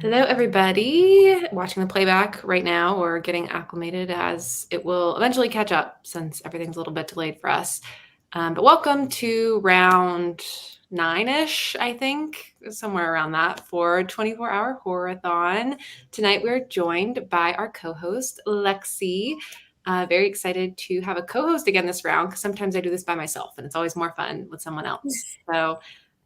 Hello, everybody watching the playback right now or getting acclimated as it will eventually catch up since everything's a little bit delayed for us. But welcome to round 9-ish, I think, somewhere around that for 24-hour horror-a-thon. Tonight we're joined by our co-host, Lexi. Very excited to have a co-host again this round because sometimes I do this by myself and it's always more fun with someone else. So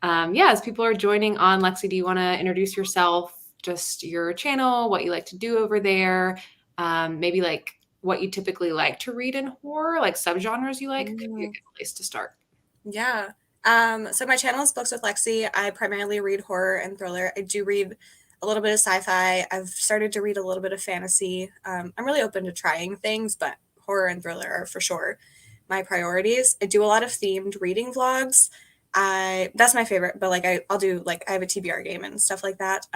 as people are joining on, Lexi, do you want to introduce yourself? Just your channel, what you like to do over there, maybe like what you typically like to read in horror, like subgenres you like, could be a good place to start. Yeah. So my channel is Books with Lexi. I primarily read horror and thriller. I do read a little bit of sci-fi. I've started to read a little bit of fantasy. I'm really open to trying things, but horror and thriller are for sure my priorities. I do a lot of themed reading vlogs. That's my favorite, but I'll do I have a TBR game and stuff like that.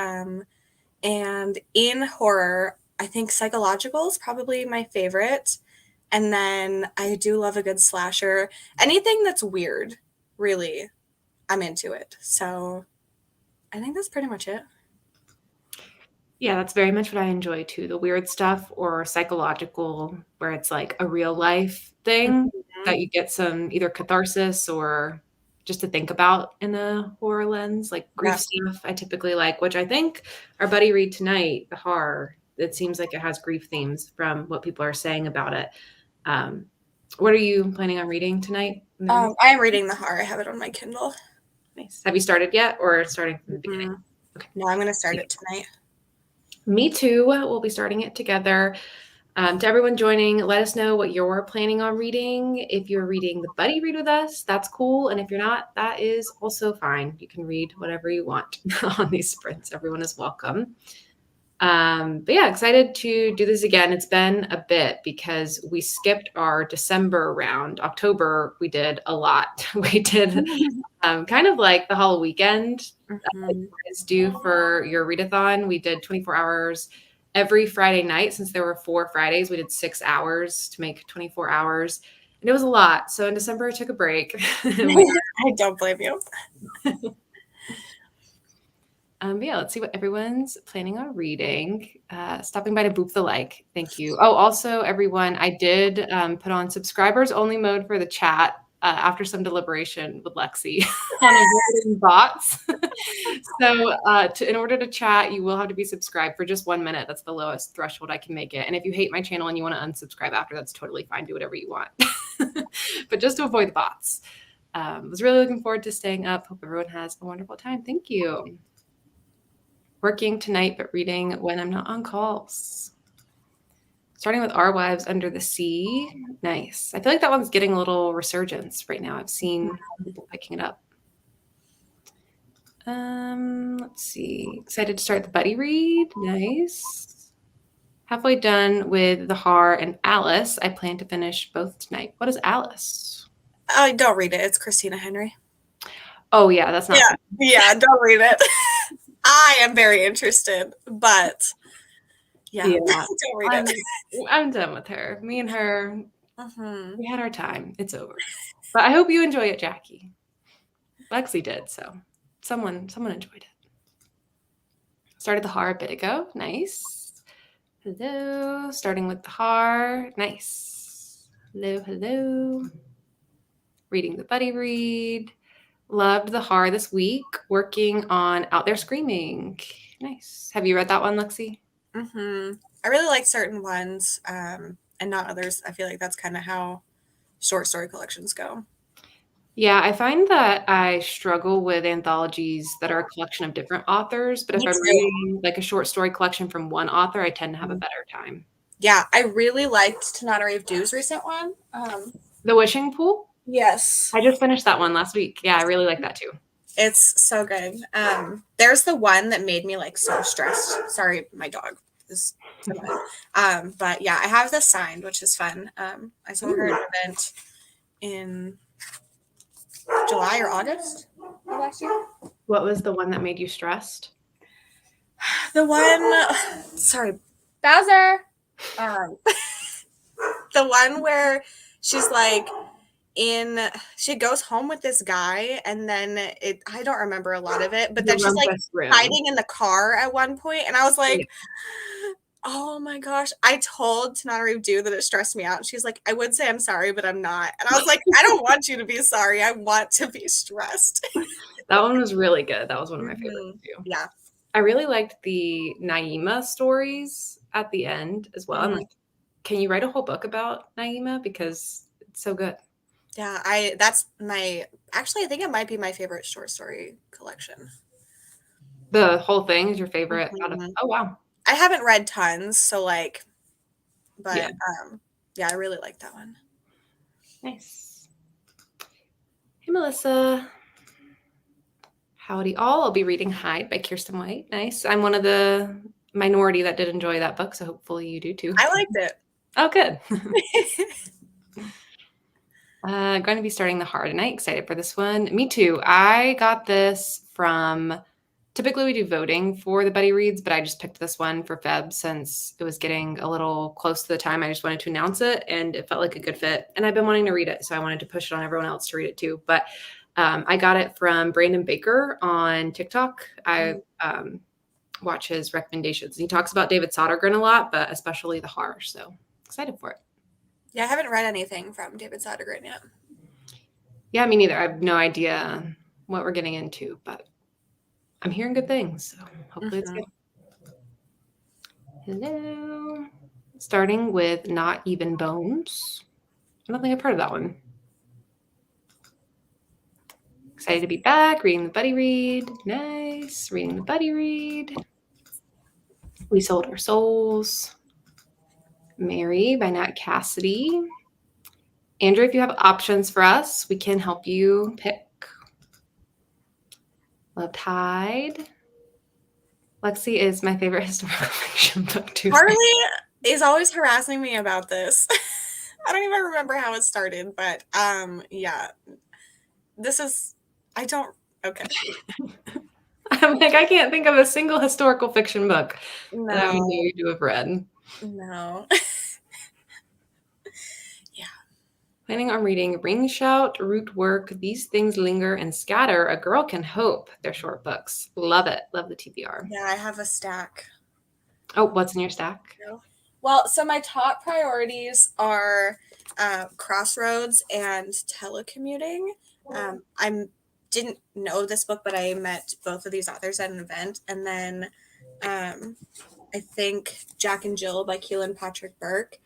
And in horror, I think psychological is probably my favorite. And then I do love a good slasher. Anything that's weird, really, I'm into it. So I think that's pretty much it. Yeah, that's very much what I enjoy too. The weird stuff or psychological, where it's like a real life thing that you get some either catharsis or just to think about in a horror lens, like grief stuff I typically like, which I think our buddy read tonight, the horror, it seems like it has grief themes from what people are saying about it. What are you planning on reading tonight? I'm reading the horror. I have it on my Kindle. Nice. Have you started yet or starting from the beginning? Okay. No, I'm going to start it tonight. Me too. We'll be starting it together. To everyone joining, let us know what you're planning on reading. If you're reading the buddy read with us, that's cool. And if you're not, that is also fine. You can read whatever you want on these sprints. Everyone is welcome. But yeah, excited to do this again. It's been a bit because we skipped our December round. October, we did a lot. We did kind of like the whole weekend you guys do for your readathon. We did 24 hours every Friday night. Since there were 4 Fridays, we did 6 hours to make 24 hours. And it was a lot. So in December, I took a break. I don't blame you. Yeah, let's see what everyone's planning on reading. Stopping by to boop the like. Thank you. Oh, also, everyone, I did put on subscribers only mode for the chat after some deliberation with Lexi on avoiding bots. So in order to chat, you will have to be subscribed for just 1 minute. That's the lowest threshold I can make it. And if you hate my channel and you want to unsubscribe after, that's totally fine. Do whatever you want. But just to avoid the bots. Was really looking forward to staying up. Hope everyone has a wonderful time. Thank you. Working tonight, but reading when I'm not on calls. Starting with Our Wives Under the Sea. Nice. I feel like that one's getting a little resurgence right now. I've seen people picking it up. Let's see. Excited to start the buddy read. Nice. Halfway done with The Har and Alice. I plan to finish both tonight. What is Alice? Don't read it. It's Christina Henry. Oh, yeah, that's not fun. Yeah, don't read it. I am very interested, but yeah. Don't read it. I'm done with her. Me and her, we had our time. It's over. But I hope you enjoy it, Jackie. Lexi did, so someone enjoyed it. Started the Har a bit ago. Nice. Hello. Starting with the Har. Nice. Hello. Reading the buddy read. Loved the Har this week. Working on Out There Screaming. Nice. Have you read that one, Lexi? I really like certain ones and not others. I feel like that's kind of how short story collections go. Yeah, I find that I struggle with anthologies that are a collection of different authors, but if I'm reading like a short story collection from one author, I tend to have a better time. Yeah, I really liked Tananari of Dew's recent one. The Wishing Pool? Yes. I just finished that one last week. Yeah, I really like that too. It's so good. There's the one that made me like so stressed. Sorry, my dog is but yeah, I have this signed, which is fun. I saw her at an event in July or August of last year. What was the one that made you stressed? The one, sorry, Bowser. The one where she's like, she goes home with this guy, and then I don't remember a lot of it, but The then she's like rumpus room. hiding in the car at one point, and I was like, oh my gosh. I told Tananarive Due that it stressed me out. And she's like, I would say I'm sorry, but I'm not. And I was like, I don't want you to be sorry. I want to be stressed. That one was really good. That was one of my favorites too. Yeah. I really liked the Naima stories at the end as well. I'm like, can you write a whole book about Naima? Because it's so good. Yeah, I think it might be my favorite short story collection. The whole thing is your favorite out of, oh wow. I haven't read tons, so like, but Yeah. yeah, I really like that one. Nice. Hey, Melissa. Howdy all. I'll be reading Hide by Kirsten White. Nice. I'm one of the minority that did enjoy that book, so hopefully you do too. I liked it. Oh, good. Going to be starting the Hard tonight. Excited for this one. Me too. I got this from, typically we do voting for the buddy reads, but I just picked this one for Feb since it was getting a little close to the time I just wanted to announce it, and it felt like a good fit. And I've been wanting to read it, so I wanted to push it on everyone else to read it too. But I got it from Brandon Baker on TikTok. I watch his recommendations. He talks about David Sodergren a lot, but especially the horror. So excited for it. Yeah, I haven't read anything from David Sodergren yet. Yeah, me neither. I have no idea what we're getting into, but I'm hearing good things. So hopefully it's good. Hello. Starting with Not Even Bones. I don't think I've heard of that one. Excited to be back, reading the buddy read. Nice. Reading the buddy read. We Sold Our Souls. Mary by Nat Cassidy. Andrew, if you have options for us, we can help you pick. Loved Hide. Lexi is my favorite historical fiction book too. Harley is always harassing me about this. I don't even remember how it started, but yeah. Okay. I'm like, I can't think of a single historical fiction book that I would know you to have read. No. Yeah. Planning on reading Ring Shout, Root Work, These Things Linger, and Scatter, A Girl Can Hope. They're short books. Love it. Love the TBR. Yeah, I have a stack. Oh, what's in your stack? Well, so my top priorities are Crossroads and telecommuting. I didn't know this book, but I met both of these authors at an event. And then I think Jack and Jill by Keelan Patrick Burke.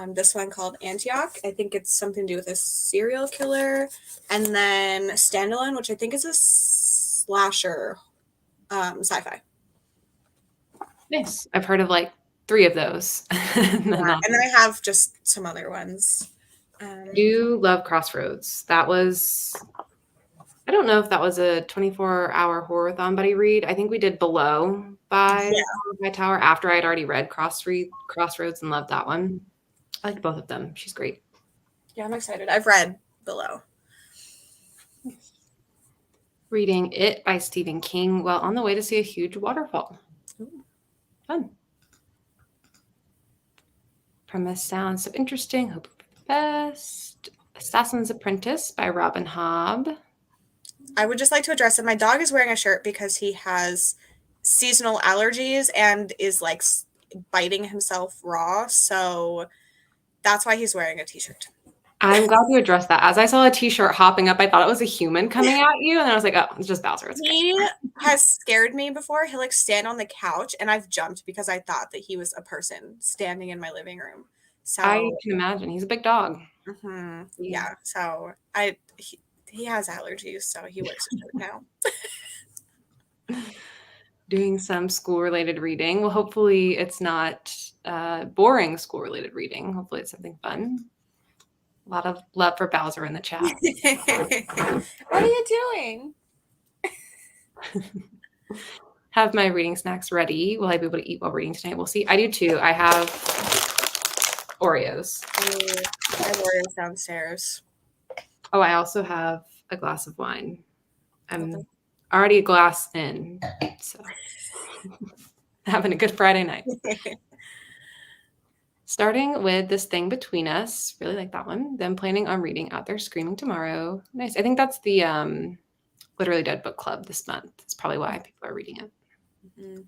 This one called Antioch. I think it's something to do with a serial killer. And then Standalone, which I think is a slasher sci-fi. Nice. I've heard of like 3 of those. And I have just some other ones. I do love Crossroads. That was, I don't know if that was a 24-hour horror-a-thon buddy read. I think we did Below by Tower after I'd already read Crossroads and loved that one. I like both of them. She's great. Yeah, I'm excited. I've read Below. Reading It by Stephen King while on the way to see a huge waterfall. Ooh, fun. Premise sounds so interesting. Hope for the best. Assassin's Apprentice by Robin Hobb. I would just like to address that my dog is wearing a shirt because he has seasonal allergies and is like biting himself raw. So that's why he's wearing a t-shirt. I'm glad you addressed that. As I saw a t-shirt hopping up, I thought it was a human coming at you. And I was like, oh, it's just Bowser. He has scared me before. He'll like stand on the couch and I've jumped because I thought that he was a person standing in my living room. So I can imagine. He's a big dog. Yeah. So he has allergies, so he wears a shirt now. Doing some school-related reading. Well, hopefully it's not boring school-related reading. Hopefully it's something fun. A lot of love for Bowser in the chat. What are you doing? Have my reading snacks ready. Will I be able to eat while reading tonight? We'll see. I do too. I have Oreos. I have Oreos downstairs. Oh, I also have a glass of wine. I'm already a glass in, so having a good Friday night. Starting with This Thing Between Us. Really like that one. Then planning on reading Out There Screaming tomorrow. Nice. I think that's the Literally Dead book club this month. That's probably why people are reading it. Mm-hmm.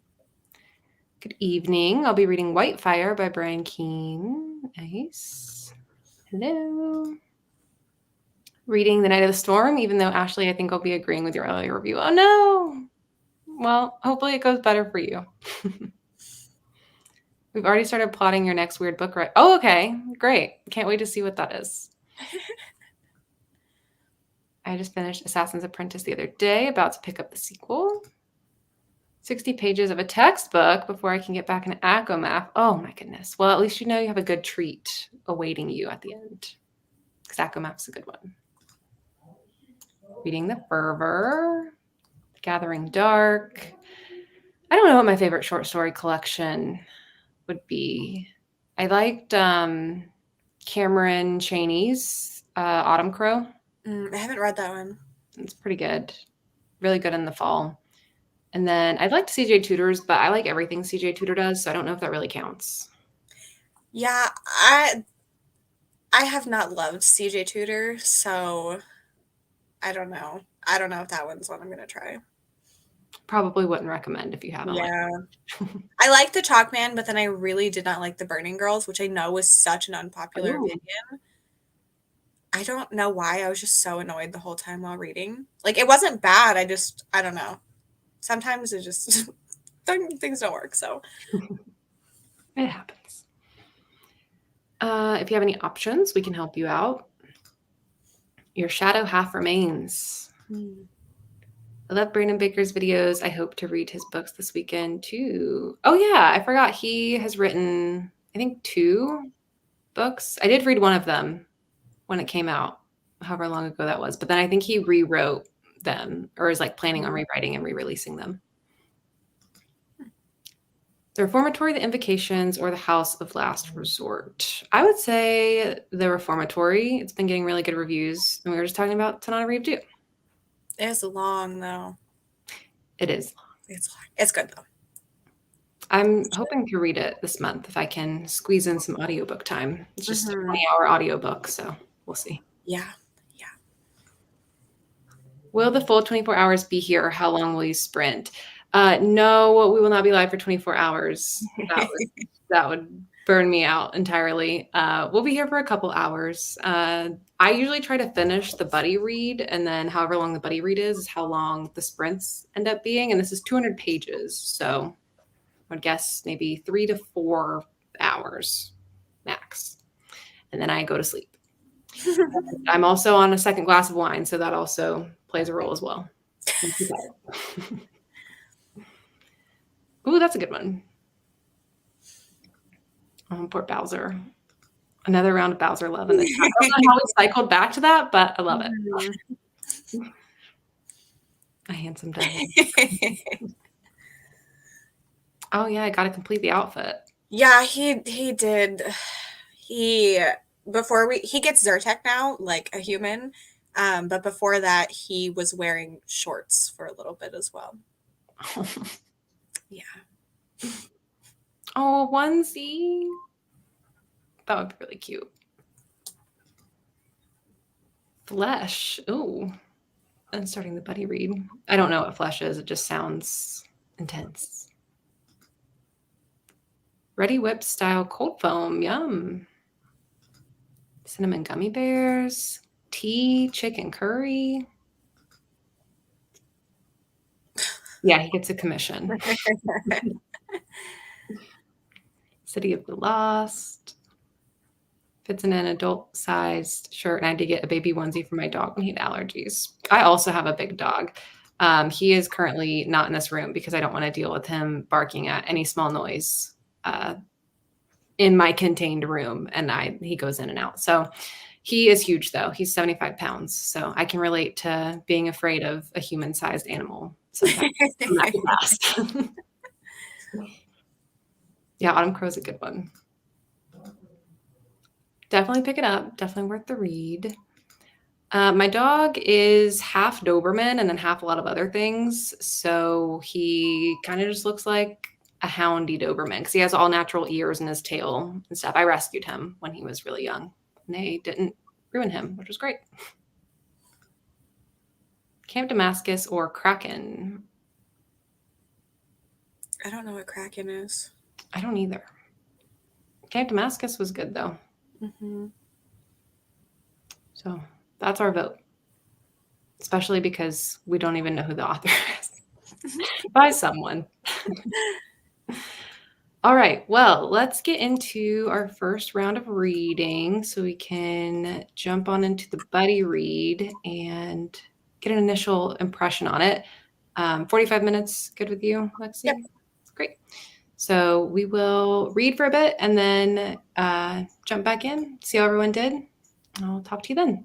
Good evening. I'll be reading Whitefire by Brian Keene. Nice. Hello. Reading The Night of the Storm, even though, Ashley, I think I'll be agreeing with your earlier review. Oh, no. Well, hopefully it goes better for you. We've already started plotting your next weird book, right? Oh, okay. Great. Can't wait to see what that is. I just finished Assassin's Apprentice the other day, about to pick up the sequel. 60 pages of a textbook before I can get back into ACOMAF. Oh, my goodness. Well, at least you know you have a good treat awaiting you at the end, because ACOMAF's a good one. Reading The Fervor, Gathering Dark. I don't know what my favorite short story collection would be. I liked Cameron Chaney's Autumn Crow. I haven't read that one. It's pretty good. Really good in the fall. And then I liked CJ Tudor's, but I like everything CJ Tudor does, so I don't know if that really counts. Yeah, I have not loved CJ Tudor, so I don't know. I don't know if that one's one I'm going to try. Probably wouldn't recommend if you haven't. Yeah. I liked The Chalkman, but then I really did not like The Burning Girls, which I know was such an unpopular opinion. I don't know why. I was just so annoyed the whole time while reading. Like, it wasn't bad. I don't know. Sometimes it just, things don't work, so. It happens. If you have any options, we can help you out. Your Shadow Half Remains. I love Brandon Baker's videos. I hope to read his books this weekend too. Oh yeah, I forgot he has written, I think, 2 books. I did read one of them when it came out, however long ago that was. But then I think he rewrote them, or is like planning on rewriting and re-releasing them. The Reformatory, The Invocations, or The House of Last Resort. I would say The Reformatory. It's been getting really good reviews. And we were just talking about Tanana Reeve too. It's long, though. It is long. It's long. It's good, though. I'm hoping to read it this month if I can squeeze in some audiobook time. It's just a 20-hour audiobook, so we'll see. Yeah. Will the full 24 hours be here, or how long will you sprint? No, we will not be live for 24 hours. That would burn me out entirely. We'll be here for a couple hours. I usually try to finish the buddy read, and then however long the buddy read is how long the sprints end up being. And this is 200 pages, so I would guess maybe 3 to 4 hours max. And then I go to sleep. I'm also on a second glass of wine, so that also plays a role as well. Ooh, that's a good one. Poor Bowser. Another round of Bowser love in the chat. I don't know how we cycled back to that, but I love it. A handsome devil. Oh yeah, I got to complete the outfit. Yeah, he did. He gets Zyrtec now, like a human. But before that, he was wearing shorts for a little bit as well. Yeah. Oh, a onesie. That would be really cute. Flesh. Ooh. I'm starting the buddy read. I don't know what flesh is. It just sounds intense. Ready Whip style cold foam. Yum. Cinnamon gummy bears. Tea, chicken curry. Yeah, he gets a commission. City of the Lost. Fits in an adult-sized shirt, and I did get a baby onesie for my dog when he had allergies. I also have a big dog. He is currently not in this room because I don't want to deal with him barking at any small noise in my contained room, and he goes in and out. So he is huge, though. He's 75 pounds, so I can relate to being afraid of a human-sized animal sometimes. Yeah, Autumn Crow's a good one. Definitely pick it up. Definitely worth the read. My dog is half Doberman and then half a lot of other things. So he kind of just looks like a houndy Doberman because he has all natural ears in his tail and stuff. I rescued him when he was really young. And they didn't ruin him, which was great. Camp Damascus or Kraken? I don't know what Kraken is. I don't either. Camp Damascus was good though. Mm-hmm. So that's our vote. Especially because we don't even know who the author is. By someone. All right, well, let's get into our first round of reading so we can jump on into the buddy read and get an initial impression on it. 45 minutes, good with you, Lexi? Yep. Great. So we will read for a bit and then jump back in, see how everyone did. I'll talk to you then.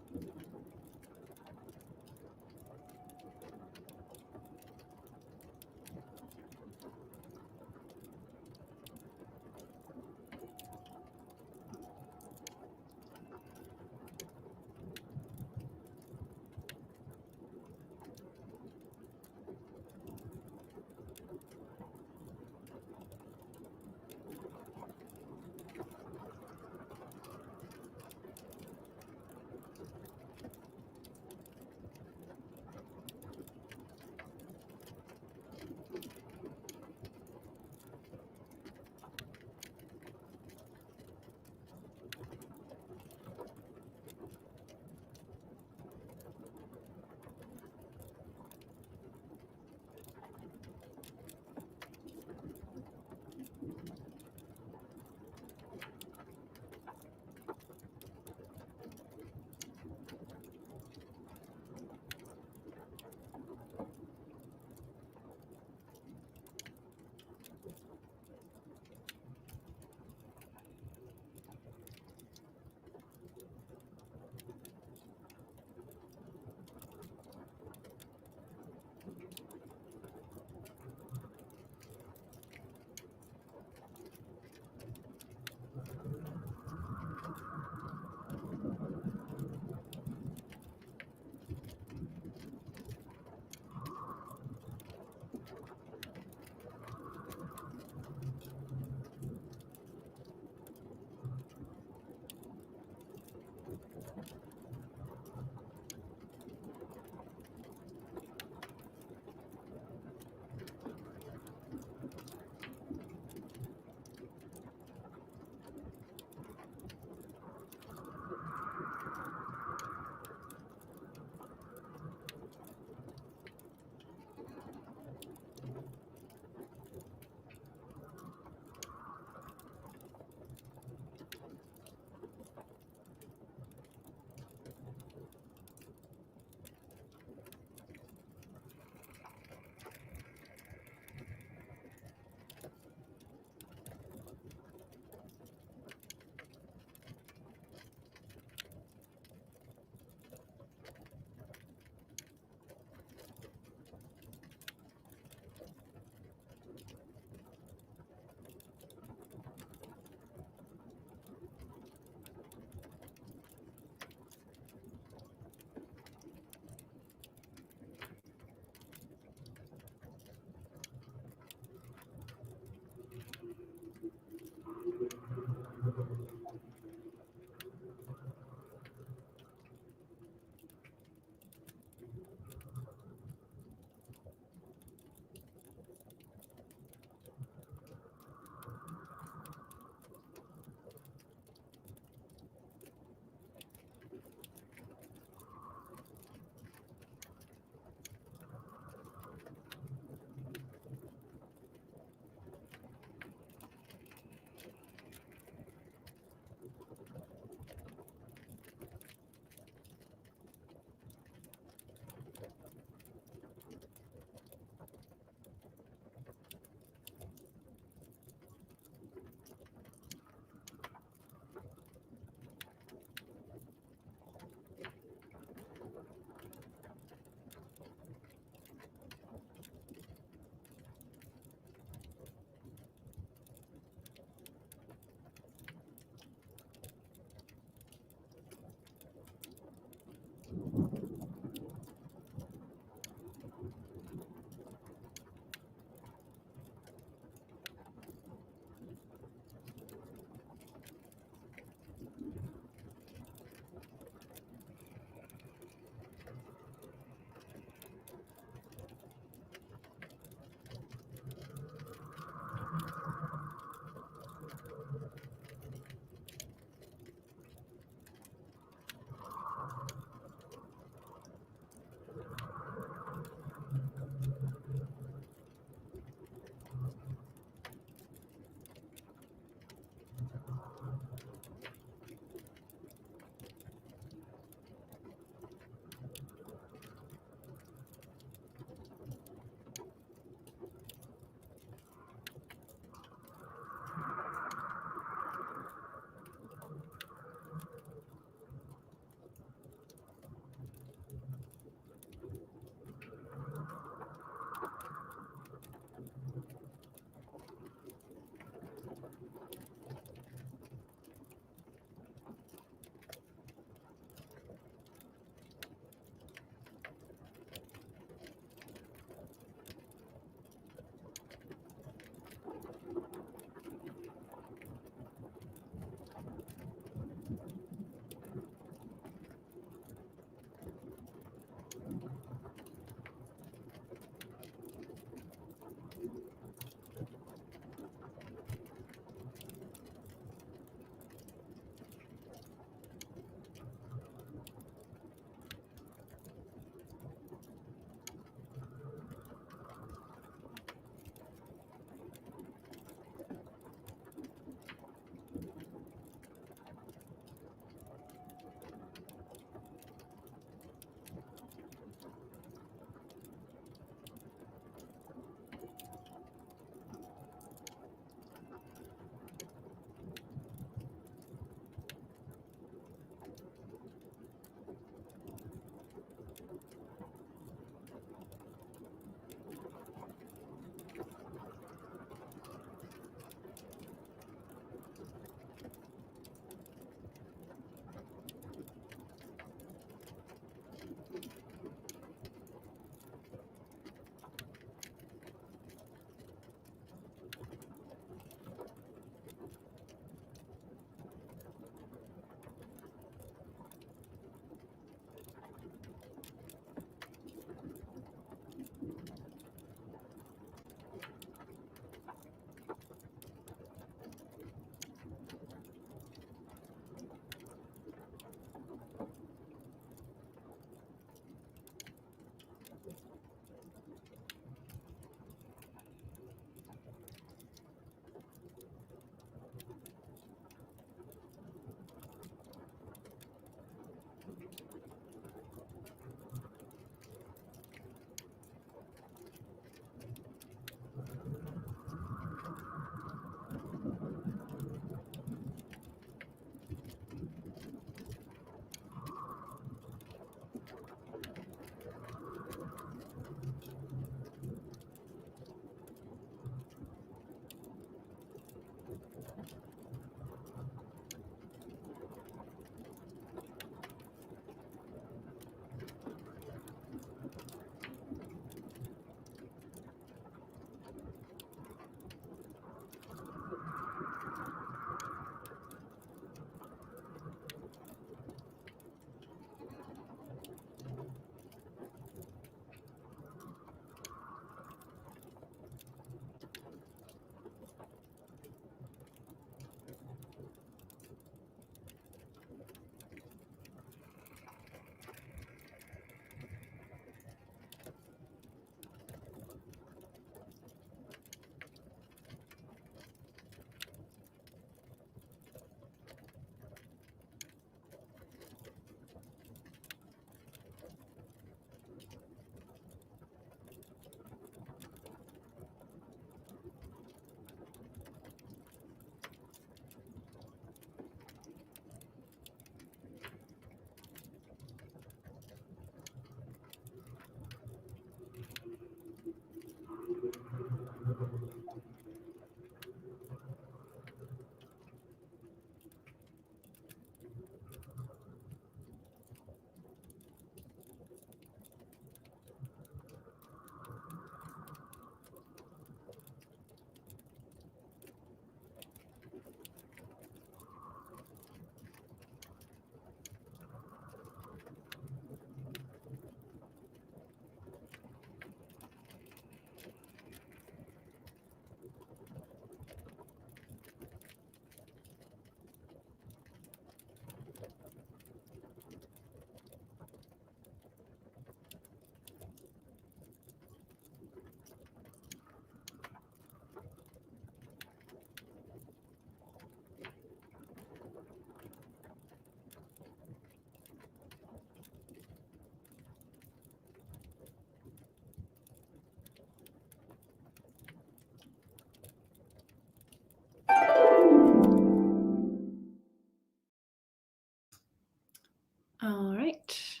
All right.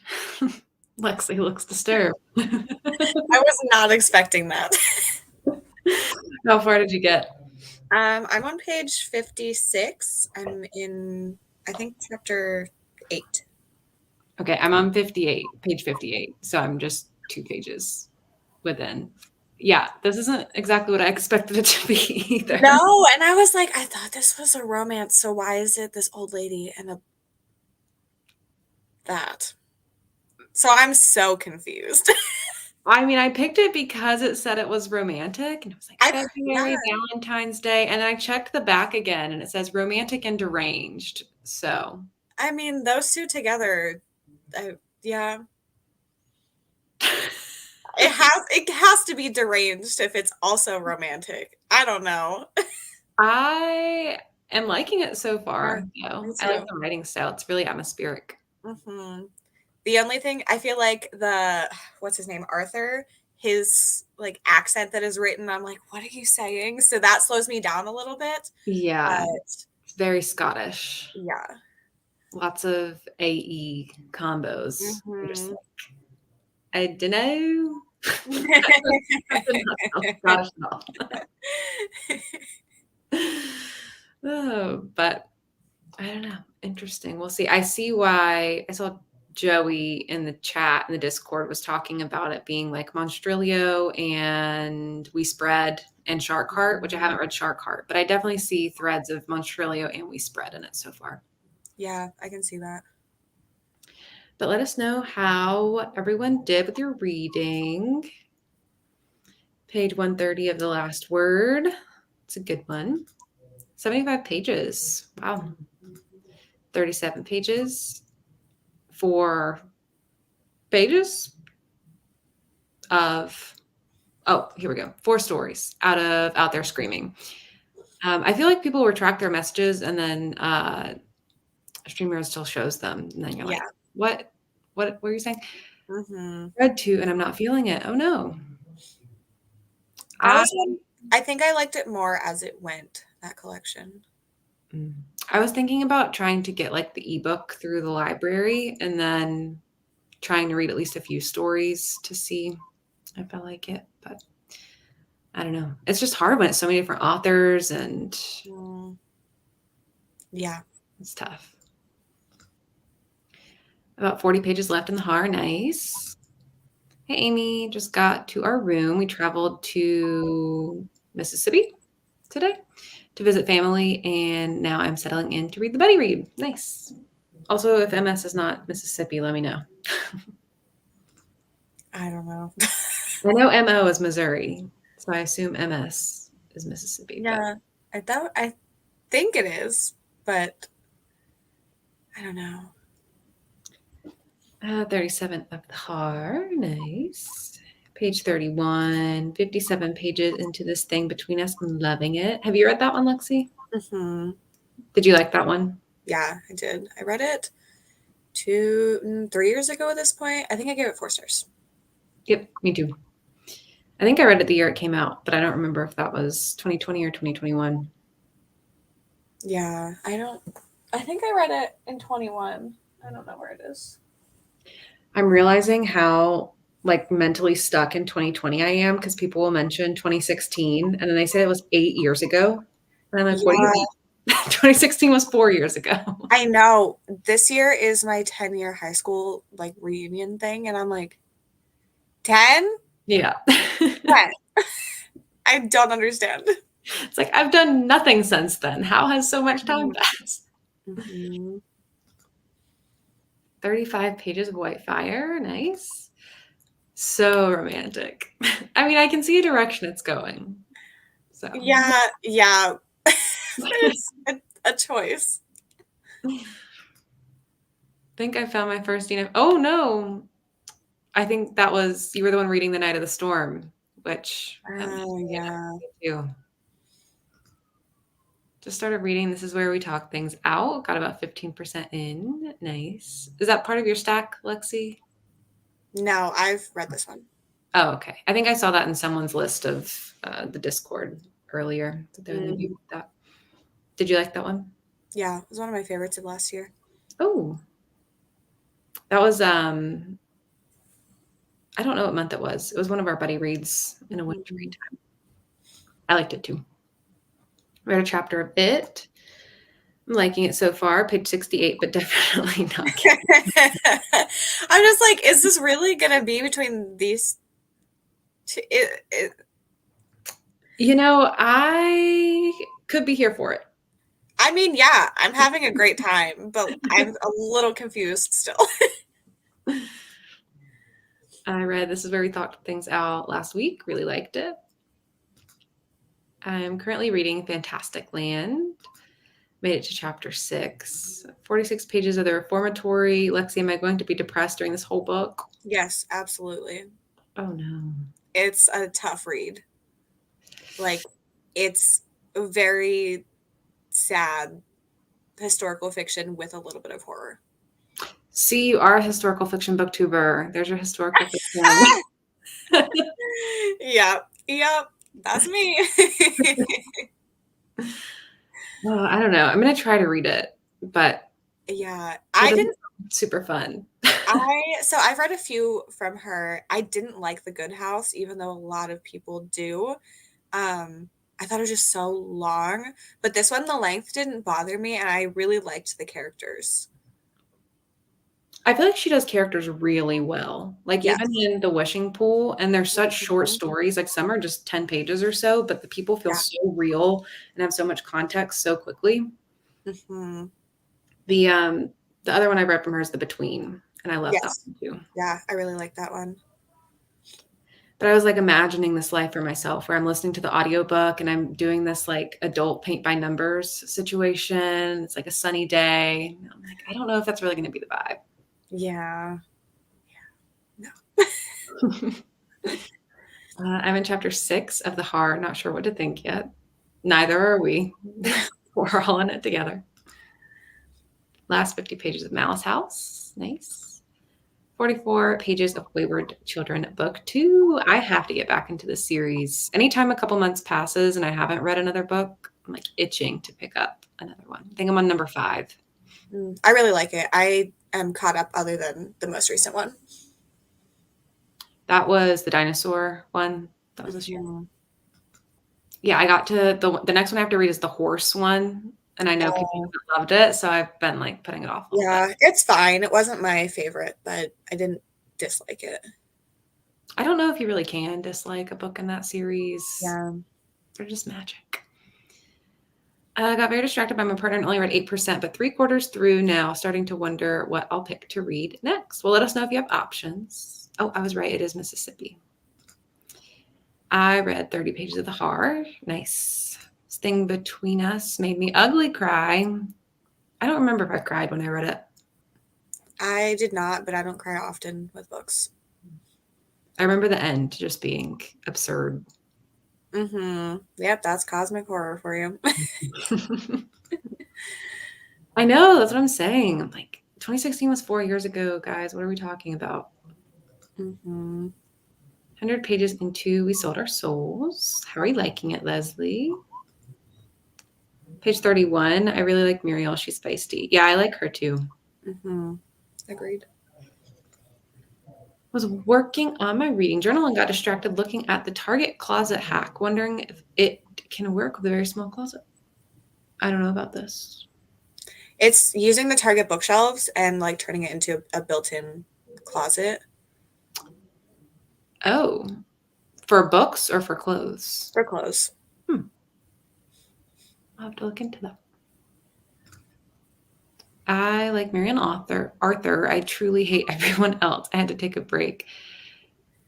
Lexi looks disturbed. I was not expecting that. How far did you get? I'm on page 56. I'm in, I think, chapter 8. Okay, I'm on 58, page 58. So I'm just 2 pages within. Yeah, this isn't exactly what I expected it to be either. No, and I was like, I thought this was a romance, so why is it this old lady and that? So I'm so confused. I mean, I picked it because it said it was romantic, and it was like Yeah, February, Valentine's Day, and I checked the back again, and it says romantic and deranged. So I mean, those two together, yeah. It has to be deranged if it's also romantic. I don't know. I am liking it so Yeah, far, me though. I like too. the writing style. It's really atmospheric. Hmm. The only thing I feel like what's his name, Arthur, his like accent that is written, I'm like, what are you saying? So that slows me down a little bit. Yeah, But it's very Scottish. yeah. Lots of AE combos. You're just Hmm. like, I don't know. That did not sound Scottish at all. Oh, but I don't know. Interesting. We'll see. I see why I saw Joey in the chat in the Discord was talking about it being like Monstrilio and We Spread and Shark Heart, which I haven't read Shark Heart, but I definitely see threads of Monstrilio and We Spread in it so far. Yeah, I can see that. But let us know how everyone did with your reading. Page 130 of The Last Word. It's a good one. 75 pages. Wow. 37 pages. 4 pages of, oh, here we go. 4 stories out there screaming. I feel like people retract their messages and then StreamYard still shows them. And then you're Yeah. like, what were you saying? Hmm. Read 2 and I'm not feeling it. Oh no. That I was one. I think I liked it more as it went, that collection. Mm. I was thinking about trying to get like the ebook through the library and then trying to read at least a few stories to see if I like it. But I don't know. It's just hard when it's so many different authors and Mm. Yeah. it's tough. About 40 pages left in the Har. Nice. Hey, Amy, just got to our room. We traveled to Mississippi today to visit family, and now I'm settling in to read the buddy read. Nice. Also, if MS is not Mississippi, let me know. I don't know. I know MO is Missouri, so I assume MS is Mississippi, but Yeah. I think it is, but I don't know. 37 of the Har. Nice. Page 31, 57 pages into this thing between us. I'm loving it. Have you read that one, Lexi? Hmm. Did you like that one? Yeah, I did. I read it 3 years ago at this point. I think I gave it 4 stars. Yep, me too. I think I read it the year it came out, but I don't remember if that was 2020 or 2021. Yeah, I think I read it in 21. I don't know where it is. I'm realizing how like mentally stuck in 2020 I am because people will mention 2016 and then they say it was 8 years ago. And I'm like, what do you Yeah, mean? 2016 was 4 years ago. I know. This year is my 10-year high school like reunion thing, and I'm like, 10? Yeah. 10. I don't understand. It's like I've done nothing since then. How has so much time passed? Mm-hmm. 35 pages of white fire. Nice. So romantic. I mean, I can see a direction it's going. So Yeah. It's a choice. I think I found my first DNF. Oh no. I think that was you were the one reading The Night of the Storm, which Oh, yeah. too. Just started reading This Is Where We Talk Things Out. Got about 15% in. Nice. Is that part of your stack, Lexi? No, I've read this one. Oh, okay. I think I saw that in someone's list of the Discord earlier. That they're going to be Mm. with that. Did you like that one? Yeah, it was one of my favorites of last year. Oh, That was I don't know what month it was. It was one of our buddy reads in a winter read time. I liked it too. Read a chapter of it. I'm liking it so far. Page 68, but definitely not kidding. I'm just like, is this really gonna be between these two? I could be here for it. I mean, yeah, I'm having a great time, but I'm a little confused still. I read This Is Where We Thought Things Out last week. Really liked it. I'm currently reading Fantastic Land. Made it to chapter 6. 46 pages of the reformatory. Lexi, am I going to be depressed during this whole book? Yes, absolutely. Oh, no. It's a tough read. Like, it's a very sad historical fiction with a little bit of horror. See, you are a historical fiction booktuber. There's your historical fiction. Yep, that's me. Well, I don't know. I'm going to try to read it, but yeah, I didn't. Super fun. I've read a few from her. I didn't like The Good House, even though a lot of people do. I thought it was just so long, but this one, the length didn't bother me, and I really liked the characters. I feel like she does characters really well. Like Yes. even in The Wishing Pool, and they're such short stories. Like some are just 10 pages or so, but the people feel so real and have so much context so quickly. Mm-hmm. The other one I read from her is The Between, and I love that one too. Yeah, I really like that one. But I was like imagining this life for myself where I'm listening to the audiobook and I'm doing this like adult paint by numbers situation. It's like a sunny day. And I'm like, I don't know if that's really going to be the vibe. Yeah. No. I'm in chapter 6 of The Heart. Not sure what to think yet. Neither are we. We're all in it together. Last 50 pages of Malice House. Nice. 44 pages of Wayward Children, book 2. I have to get back into the series. Anytime a couple months passes and I haven't read another book, I'm like itching to pick up another one. I think I'm on number 5. I really like it. I am caught up other than the most recent one. That was the dinosaur one. That was this year. Yeah, I got to the next one I have to read is the horse one. And I know people loved it, so I've been like putting it off a little bit. It's fine. It wasn't my favorite, but I didn't dislike it. I don't know if you really can dislike a book in that series. Yeah. They're just magic. I got very distracted by my partner and only read 8%, but 3/4 through now, starting to wonder what I'll pick to read next. Well, let us know if you have options. Oh, I was right. It is Mississippi. I read 30 pages of The Heart. Nice. This thing between us made me ugly cry. I don't remember if I cried when I read it. I did not, but I don't cry often with books. I remember the end just being absurd. Yep, that's cosmic horror for you. I know, that's what I'm saying. I'm like, 2016 was 4 years ago, guys. What are we talking about? 100 pages into We Sold Our Souls. How are you liking it, Leslie? Page 31. I really like Muriel. She's feisty. Yeah, I like her too. Agreed. Was working on my reading journal and got distracted looking at the Target closet hack, wondering if it can work with a very small closet. I don't know about this. It's using the Target bookshelves and like turning it into a built-in closet. Oh, for books or for clothes? For clothes. I'll have to look into that. I like Marian Arthur. I truly hate everyone else. I had to take a break.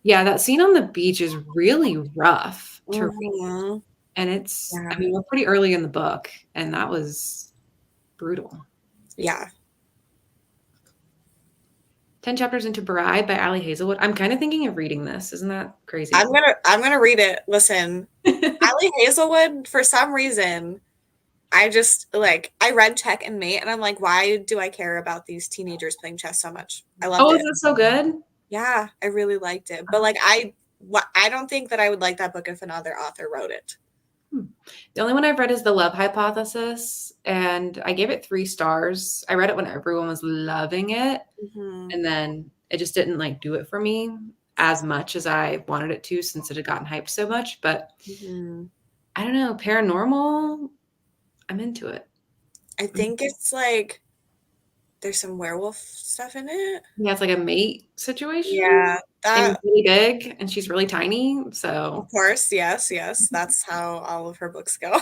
Yeah, that scene on the beach is really rough to read. And it's, I mean, we're pretty early in the book, and that was brutal. Yeah. 10 chapters into Bride by Ali Hazelwood. I'm kind of thinking of reading this. Isn't that crazy? I'm gonna read it. Listen, Ali Hazelwood, for some reason, I read Check and Mate, and I'm like, why do I care about these teenagers playing chess so much? I love it. Oh, is it so good? Yeah, I really liked it. But like, I don't think that I would like that book if another author wrote it. The only one I've read is The Love Hypothesis, and I gave it 3 stars. I read it when everyone was loving it, Mhm. and then it just didn't, like, do it for me as much as I wanted it to since it had gotten hyped so much, but Mhm. I don't know, paranormal, I'm into it. I think it's, like, there's some werewolf stuff in it? Yeah, it's like a mate situation, Yeah, and he's that really big, and she's really tiny, so of course, yes, yes, that's how all of her books go.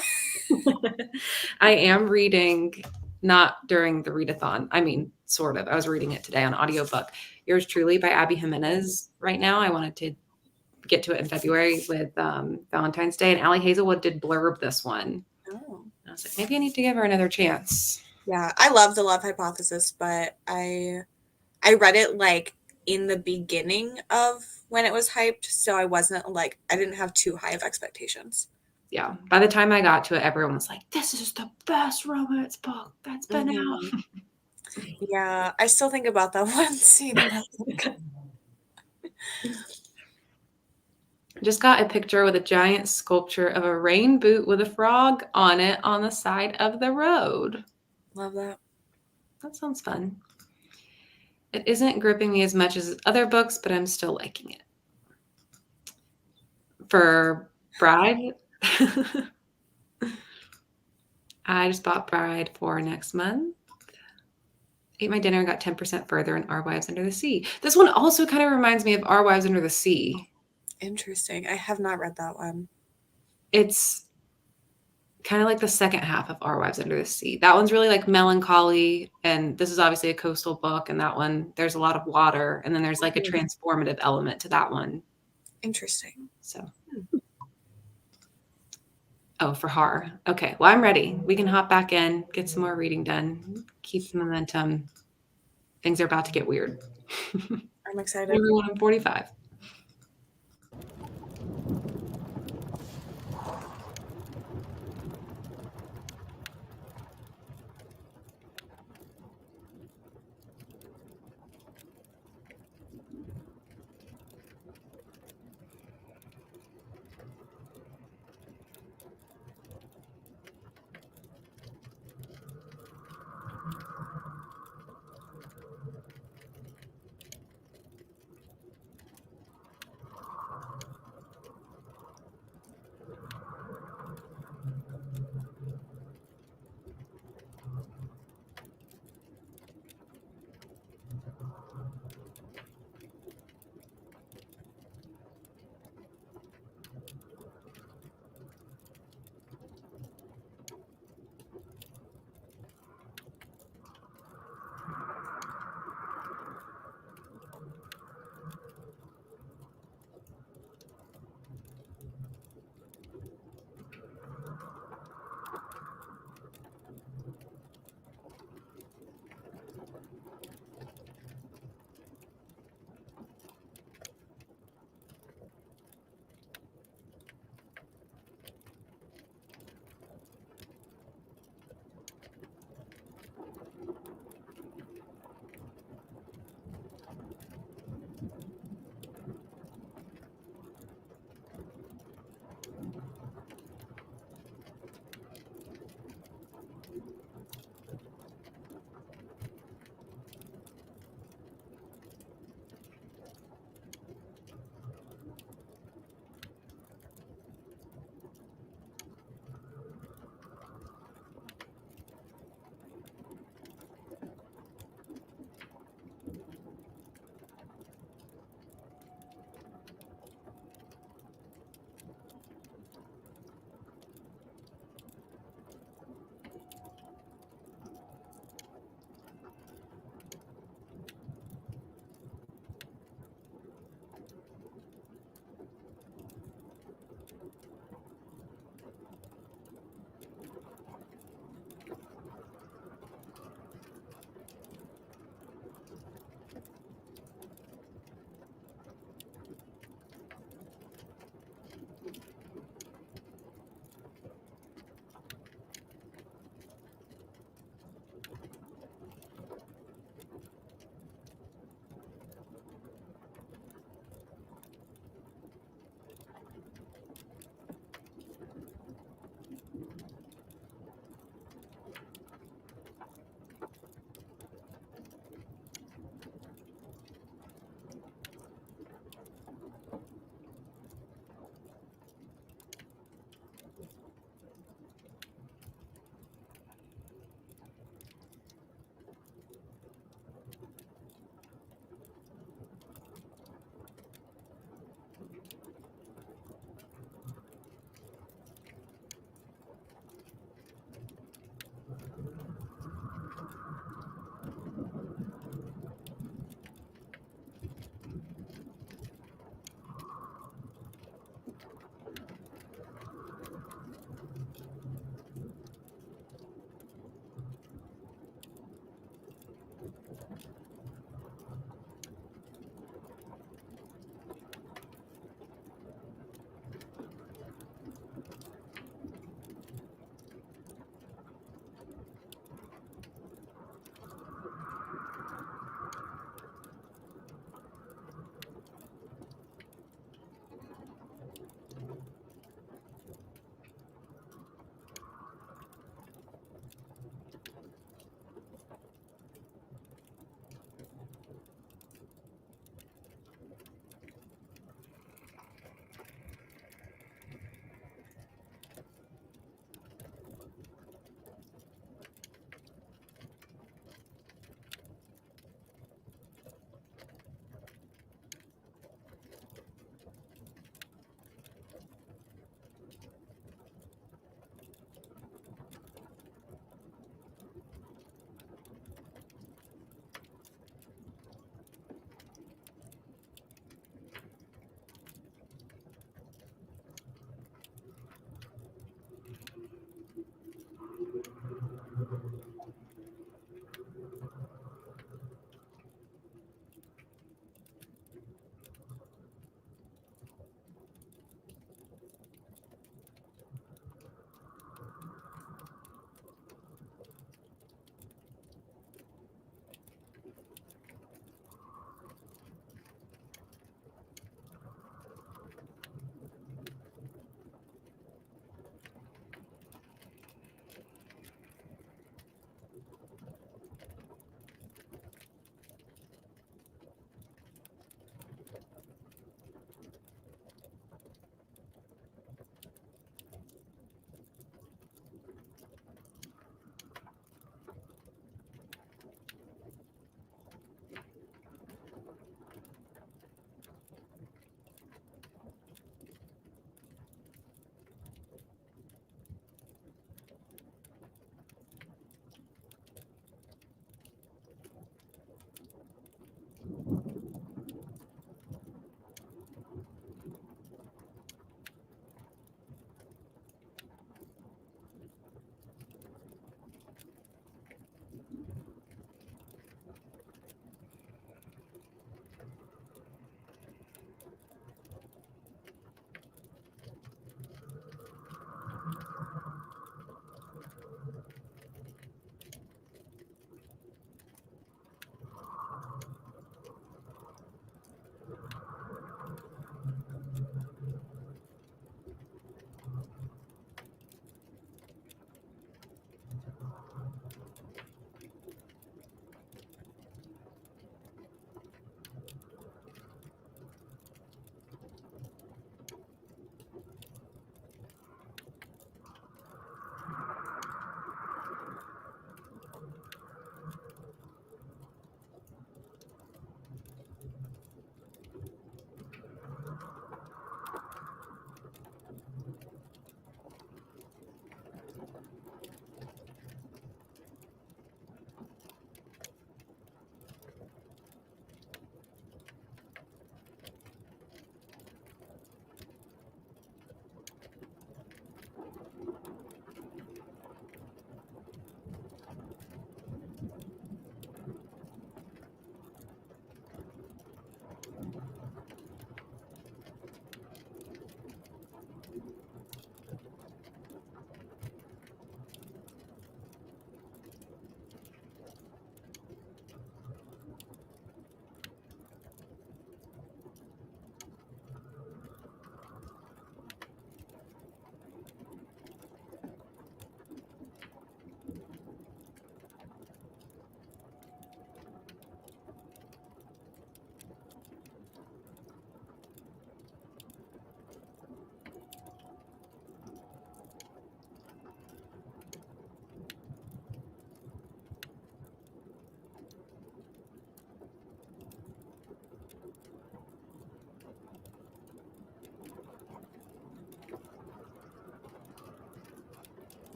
I am reading not during the readathon. I mean, sort of. I was reading it today on audiobook. Yours Truly by Abby Jimenez right now. I wanted to get to it in February with Valentine's Day, and Allie Hazelwood did blurb this one. Oh. I was like, maybe I need to give her another chance. Yeah, I love The Love Hypothesis, but I read it, like, in the beginning of when it was hyped, so I wasn't, like I didn't have too high of expectations. Yeah. By the time I got to it, everyone was like, this is the best romance book that's been Mhm. out. Yeah, I still think about that one scene in that book. Just got a picture with a giant sculpture of a rain boot with a frog on it on the side of the road. Love that. That sounds fun. It isn't gripping me as much as other books, but I'm still liking it. For Bride, I just bought Bride for next month. Ate my dinner and got 10% further in Our Wives Under the Sea. This one also kind of reminds me of Our Wives Under the Sea. Interesting. I have not read that one. It's kind of like the second half of Our Wives Under the Sea. That one's really like melancholy, and this is obviously a coastal book, and that one, there's a lot of water, and then there's like a Mhm. transformative element to that one. Interesting. So, oh, for horror. Okay, well, I'm ready. We can hop back in, get some more reading done, keep the momentum. Things are about to get weird. I'm excited. Everyone, I'm 45.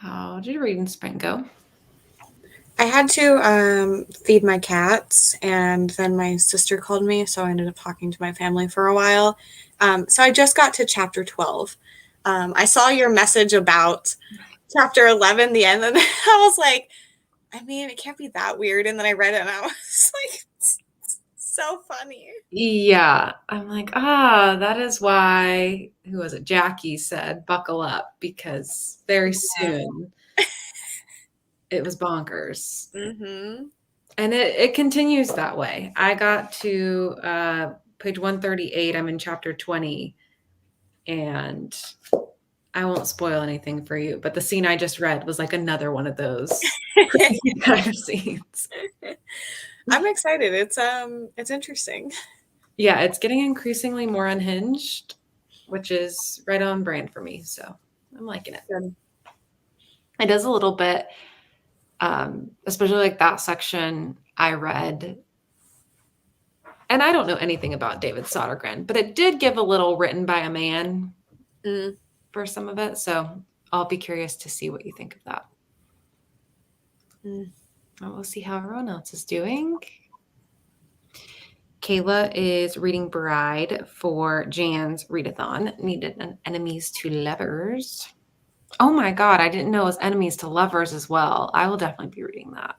How did your reading spring go? I had to feed my cats, and then my sister called me, so I ended up talking to my family for a while. So I just got to chapter 12. I saw your message about chapter 11, the end, and I was like, I mean, it can't be that weird. And then I read it, and I was like, it's so funny. Yeah, I'm like, that is why, who was it? Jackie said, buckle up, because very soon it was bonkers. Mm-hmm. And it continues that way. I got to page 138. I'm in chapter 20, and I won't spoil anything for you, but the scene I just read was like another one of those kind of scenes. I'm excited. It's interesting. Yeah, it's getting increasingly more unhinged, which is right on brand for me. So I'm liking it. Good. It does a little bit, especially like that section I read. And I don't know anything about David Sodergren, but it did give a little written by a man Mm. for some of it. So I'll be curious to see what you think of that. Mm. And we'll see how everyone else is doing. Kayla is reading Bride for Jan's readathon. Needed an enemies to lovers. Oh my God, I didn't know it was enemies to lovers as well. I will definitely be reading that.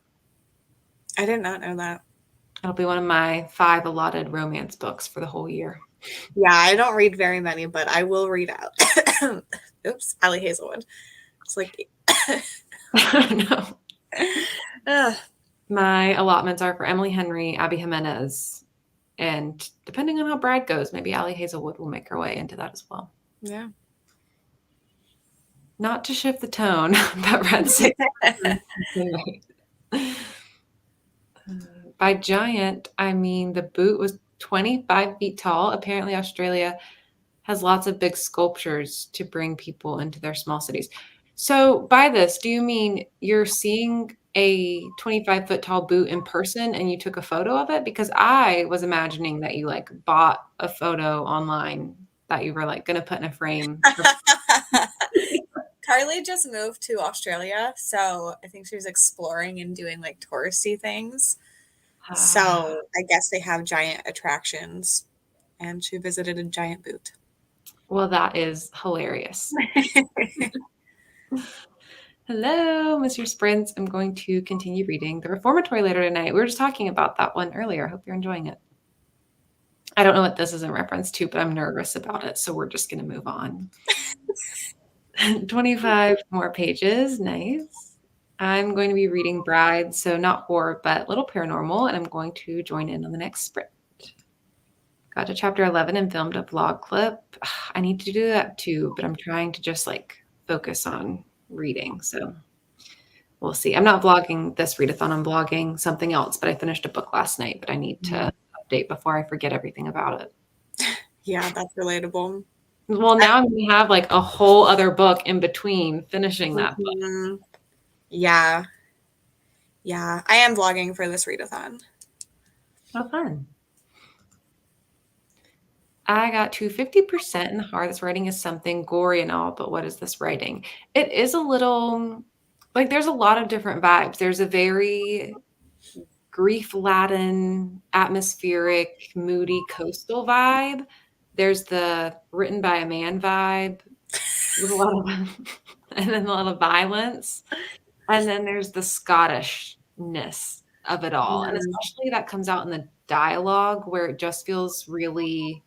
I did not know that. It'll be one of my 5 allotted romance books for the whole year. Yeah, I don't read very many, but I will read out. Oops, Allie Hazelwood. It's like, No. My allotments are for Emily Henry, Abby Jimenez, and depending on how Bride goes, maybe Allie Hazelwood will make her way into that as well. Yeah. Not to shift the tone, but read 6. By giant, I mean the boot was 25 feet tall. Apparently, Australia has lots of big sculptures to bring people into their small cities. So, by this, do you mean you're seeing a 25-foot tall boot in person and you took a photo of it? Because I was imagining that you like bought a photo online that you were like going to put in a frame. Carly just moved to Australia, so I think she was exploring and doing like touristy things. So I guess they have giant attractions, and she visited a giant boot. Well, that is hilarious. Hello, Mr. Sprints. I'm going to continue reading The Reformatory later tonight. We were just talking about that one earlier. I hope you're enjoying it. I don't know what this is in reference to, but I'm nervous about it, so we're just going to move on. 25 more pages. Nice. I'm going to be reading Bride, so not horror, but a little paranormal, and I'm going to join in on the next sprint. Got to chapter 11 and filmed a vlog clip. I need to do that too, but I'm trying to just like focus on reading, so we'll see. I'm not vlogging this readathon. I'm vlogging something else, but I finished a book last night, but I need to update before I forget everything about it. Yeah, that's relatable. Well, now I'm going to have like a whole other book in between finishing that book. Mm-hmm. Yeah. Yeah, I am vlogging for this readathon. How fun. I got to 50% in the hardest writing is something gory and all, but what is this writing? It is a little, like there's a lot of different vibes. There's a very grief-laden, atmospheric, moody, coastal vibe. There's the written by a man vibe with a lot of, and then a lot of violence. And then there's the Scottishness of it all. And especially that comes out in the dialogue where it just feels really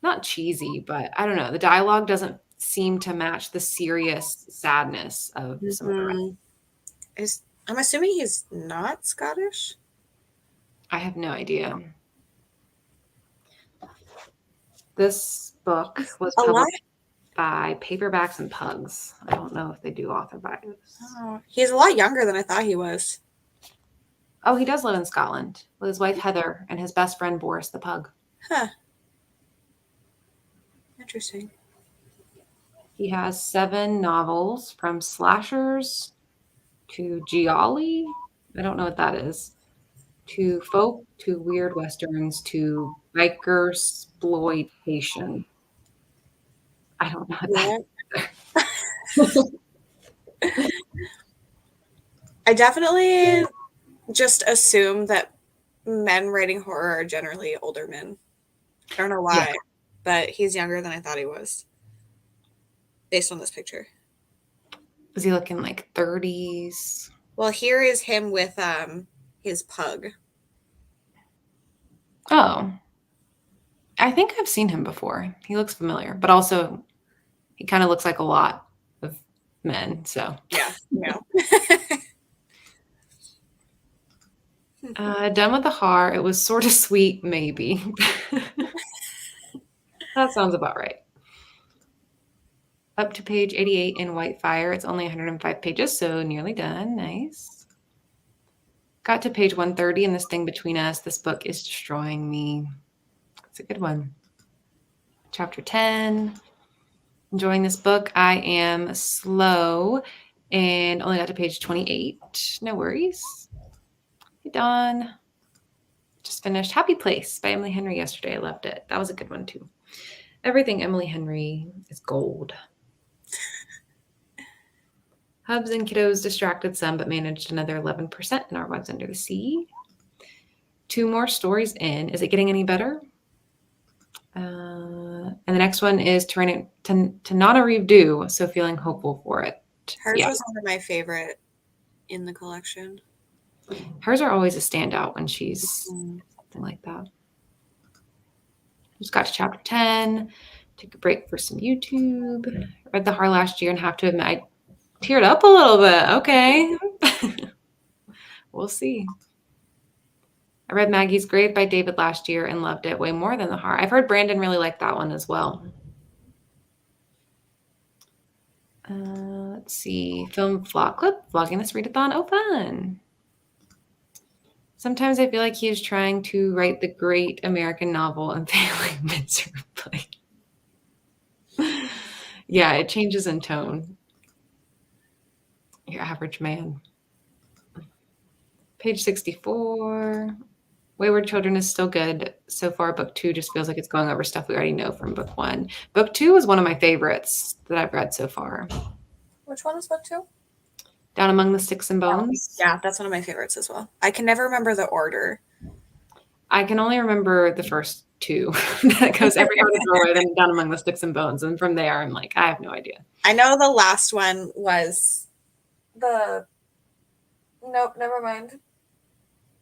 not cheesy, but I don't know. The dialogue doesn't seem to match the serious sadness of some of the rest. I'm assuming he's not Scottish. I have no idea. This book was published by Paperbacks and Pugs. I don't know if they do author bios. Oh, he's a lot younger than I thought he was. Oh, he does live in Scotland with his wife Heather and his best friend Boris the pug. Huh. Interesting. He has 7 novels from slashers to gialli. I don't know what that is. To folk, to weird westerns, to biker exploitation. I don't know what that is. I definitely just assume that men writing horror are generally older men. I don't know Yeah. why, but he's younger than I thought he was, based on this picture. Was he looking like 30s? Well, here is him with his pug. Oh. I think I've seen him before. He looks familiar, but also he kind of looks like a lot of men, so. Yeah, no. Done with the horror. It was sort of sweet, maybe. That sounds about right. Up to page 88 in Whitefire. It's only 105 pages, so nearly done. Nice. Got to page 130 in This Thing Between Us. This book is destroying me. It's a good one. Chapter 10. Enjoying this book. I am slow and only got to page 28. No worries. Hey, Dawn. Just finished Happy Place by Emily Henry yesterday. I loved it. That was a good one, too. Everything Emily Henry is gold. Hubs and kiddos distracted some, but managed another 11% in Our Wives Under the Sea. 2 more stories in. Is it getting any better? And the next one is Tananarive Due, so feeling hopeful for it. Hers was one of my favorite in the collection. Hers are always a standout when she's something like that. Just got to chapter 10. Took a break for some YouTube. Read The Heart last year and have to admit I teared up a little bit. Okay. We'll see. I read Maggie's Grave by David last year and loved it way more than The Heart. I've heard Brandon really liked that one as well. Let's see. Film vlog clip. Vlogging this readathon. Oh, fun. Sometimes I feel like he's trying to write the great American novel and failing miserably. Yeah, it changes in tone. Your average man. Page 64. Wayward Children is still good. So far, book 2 just feels like it's going over stuff we already know from book 1. Book 2 is one of my favorites that I've read so far. Which one is book 2? Down Among the Sticks and Bones. Yeah, that's one of my favorites as well. I can never remember the order. I can only remember the first 2. That goes every heart of doorway, then Down Among the Sticks and Bones. And from there, I'm like, I have no idea. I know the last one was the... Nope, never mind.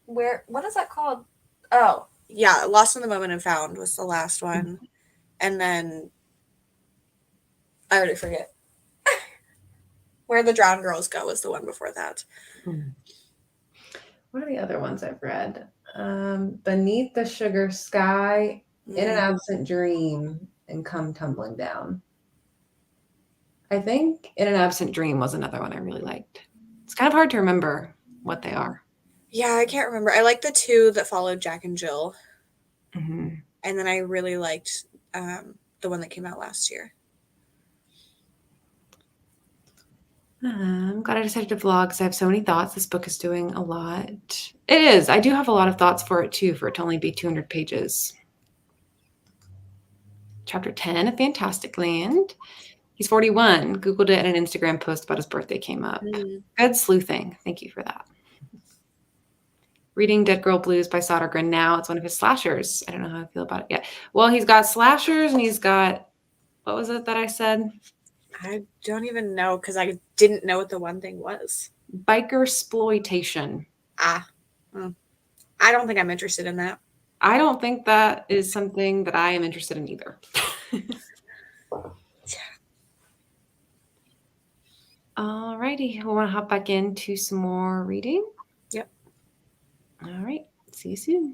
What is that called? Oh, yeah, Lost in the Moment and Found was the last one. And then I already forget. Where the Drowned Girls Go was the one before that. What are the other ones I've read? Beneath the Sugar Sky, In an Absent Dream, and Come Tumbling Down. I think In an Absent Dream was another one I really liked. It's kind of hard to remember what they are. Yeah, I can't remember. I like the 2 that followed Jack and Jill. Mm-hmm. And then I really liked the one that came out last year. I'm glad I decided to vlog because I have so many thoughts. This book is doing a lot. It is. I do have a lot of thoughts for it too, for it to only be 200 pages. Chapter 10, A Fantastic Land. He's 41. Googled it and an Instagram post about his birthday came up. Good sleuthing. Thank you for that. Reading Dead Girl Blues by Sodergren now. It's one of his slashers. I don't know how I feel about it yet. Well, he's got slashers and he's got, what was it that I said? I don't even know because I didn't know what the one thing was. Biker exploitation. I don't think I'm interested in that. I don't think that is something that I am interested in either. Alrighty, we want to hop back into some more reading. Yep. All right, see you soon.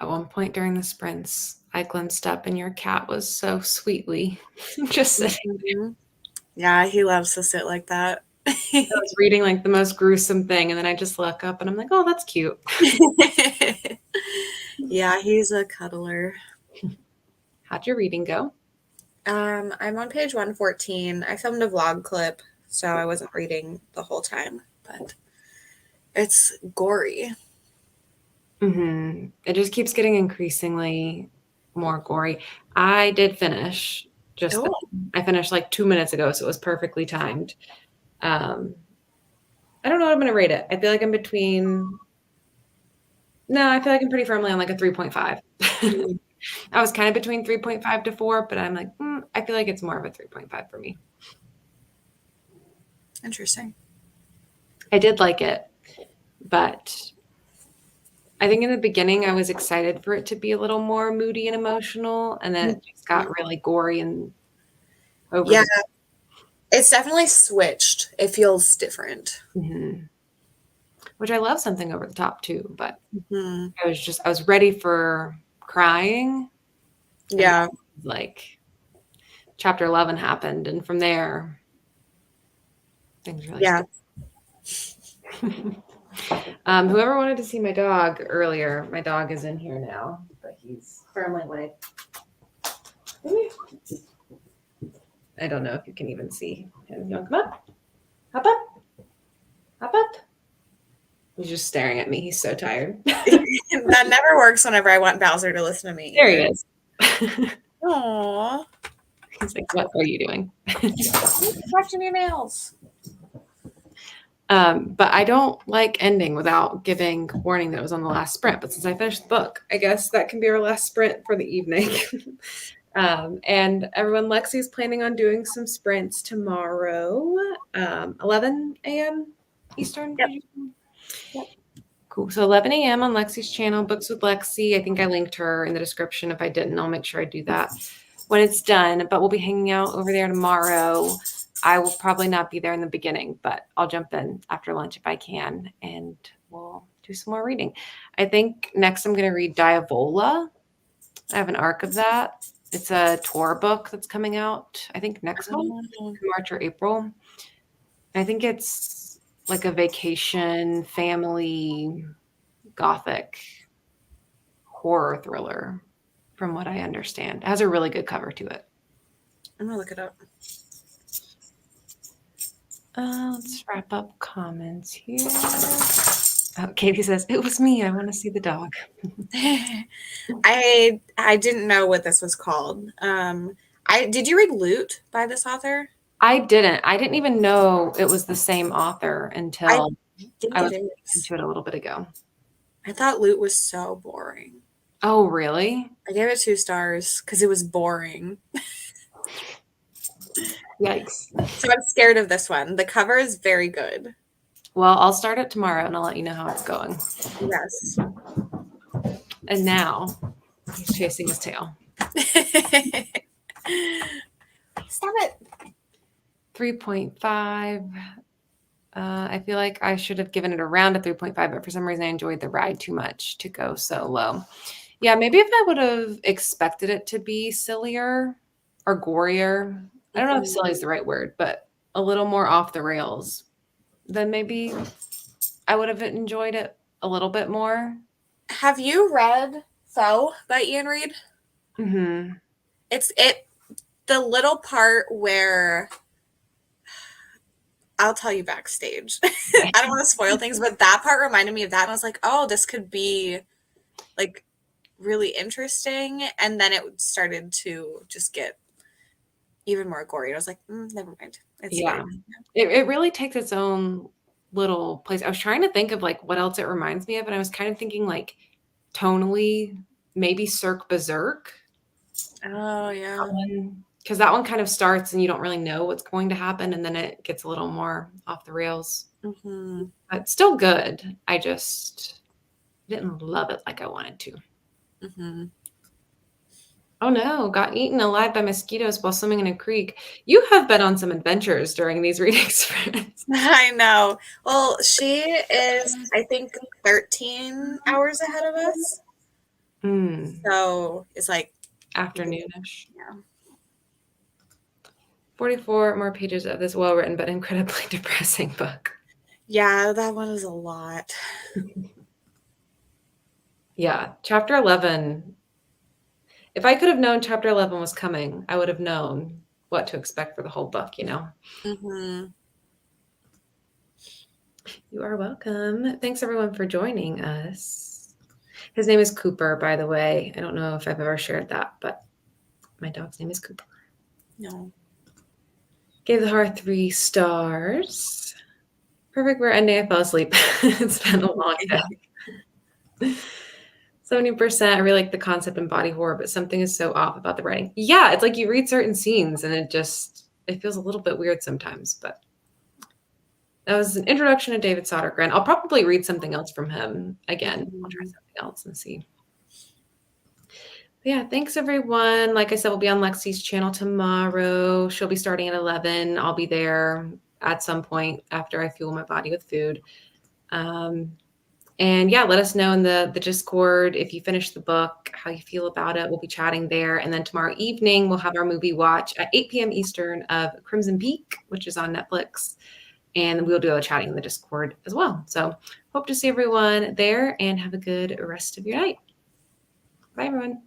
At one point during the sprints, I glimpsed up and your cat was so sweetly just sitting. Mhm. Yeah, he loves to sit like that. I was reading like the most gruesome thing, and then I just look up and I'm like, oh, that's cute. Yeah, he's a cuddler. How'd your reading go? I'm on page 114. I filmed a vlog clip, so I wasn't reading the whole time, but it's gory. It just keeps getting increasingly more gory. I did finish just Oh, I finished like 2 minutes ago, so it was perfectly timed. I don't know what I'm going to rate it. I feel like I'm between. No, I feel like I'm pretty firmly on like a 3.5. I was kind of between 3.5 to 4, but I'm like, I feel like it's more of a 3.5 for me. interesting. I did like it, but I think in the beginning I was excited for it to be a little more moody and emotional, and then it just got really gory and over Yeah, the it's definitely switched. It feels different. which I love something over the top too, but Hmm. I was ready for crying, and Yeah. then, like chapter 11 happened, and from there things really Yeah. whoever wanted to see my dog earlier, my dog is in here now, but he's firmly like, I don't know if you can even see him. You want to come up? Hop up. Hop up. He's just staring at me. He's so tired. That never works whenever I want Bowser to listen to me. There he is. Aww. He's like, what are you doing? Watching your nails. But I don't like ending without giving warning that it was on the last sprint. But since I finished the book, I guess that can be our last sprint for the evening. And everyone, Lexi's planning on doing some sprints tomorrow, 11 a.m. Eastern. Yep. Cool. So 11 a.m. on Lexi's channel, Books with Lexi. I think I linked her in the description. If I didn't, I'll make sure I do that when it's done. But we'll be hanging out over there tomorrow. I will probably not be there in the beginning, but I'll jump in after lunch if I can, and we'll do some more reading. I think next I'm going to read Diavola. I have an arc of that. It's a tour book that's coming out, I think, next month, March or April. I think it's like a vacation, family, gothic horror thriller, from what I understand. It has a really good cover to it. I'm going to look it up. Let's wrap up comments here. Oh, Katie says, it was me. I want to see the dog. I didn't know what this was called. Did you read Loot by this author? I didn't. I didn't even know it was the same author until I was into it a little bit ago. I thought Loot was so boring. Oh, really? I gave it 2 stars because it was boring. Yikes. So I'm scared of this one. The cover is very good. Well, I'll start it tomorrow and I'll let you know how it's going. Yes. And now he's chasing his tail. Stop it. 3.5. I feel like I should have given it around a 3.5, but for some reason I enjoyed the ride too much to go so low. Yeah, maybe if I would have expected it to be sillier or gorier, I don't know if silly is the right word, but a little more off the rails, then maybe I would have enjoyed it a little bit more. Have you read Foe by Ian Reid? Mm-hmm. The little part where I'll tell you backstage. I don't want to spoil things, but that part reminded me of that. And I was like, oh, this could be like really interesting. And then it started to just get even more gory. I was like, never mind. It's fine. It really takes its own little place. I was trying to think of like what else it reminds me of, and I was kind of thinking like tonally, maybe Cirque Berserk. Oh, yeah. Because that one kind of starts and you don't really know what's going to happen, and then it gets a little more off the rails. Mm-hmm. But still good. I just didn't love it like I wanted to. Mm-hmm. Oh no, got eaten alive by mosquitoes while swimming in a creek. You have been on some adventures during these reading sprints. I know. Well, she is, I think, 13 hours ahead of us. So it's like afternoonish. Yeah. 44 more pages of this well-written but incredibly depressing book. Yeah, that one is a lot. Yeah, chapter 11. If I could have known chapter 11 was coming, I would have known what to expect for the whole book, you know? Mm-hmm. You are welcome. Thanks everyone for joining us. His name is Cooper, by the way. I don't know if I've ever shared that, but my dog's name is Cooper. No. Gave the horror 3 stars. Perfect for ending. I fell asleep. It's been a long day. 70%. I really like the concept and body horror, but something is so off about the writing. Yeah, it's like you read certain scenes and it feels a little bit weird sometimes, but that was an introduction to David Sodergren. I'll probably read something else from him again. I'll try something else and see. But yeah, thanks everyone. Like I said, we'll be on Lexi's channel tomorrow. She'll be starting at 11. I'll be there at some point after I fuel my body with food. And yeah, let us know in the Discord if you finish the book, how you feel about it. We'll be chatting there. And then tomorrow evening, we'll have our movie watch at 8 p.m. Eastern of Crimson Peak, which is on Netflix. And we'll do a chatting in the Discord as well. So hope to see everyone there and have a good rest of your night. Bye, everyone.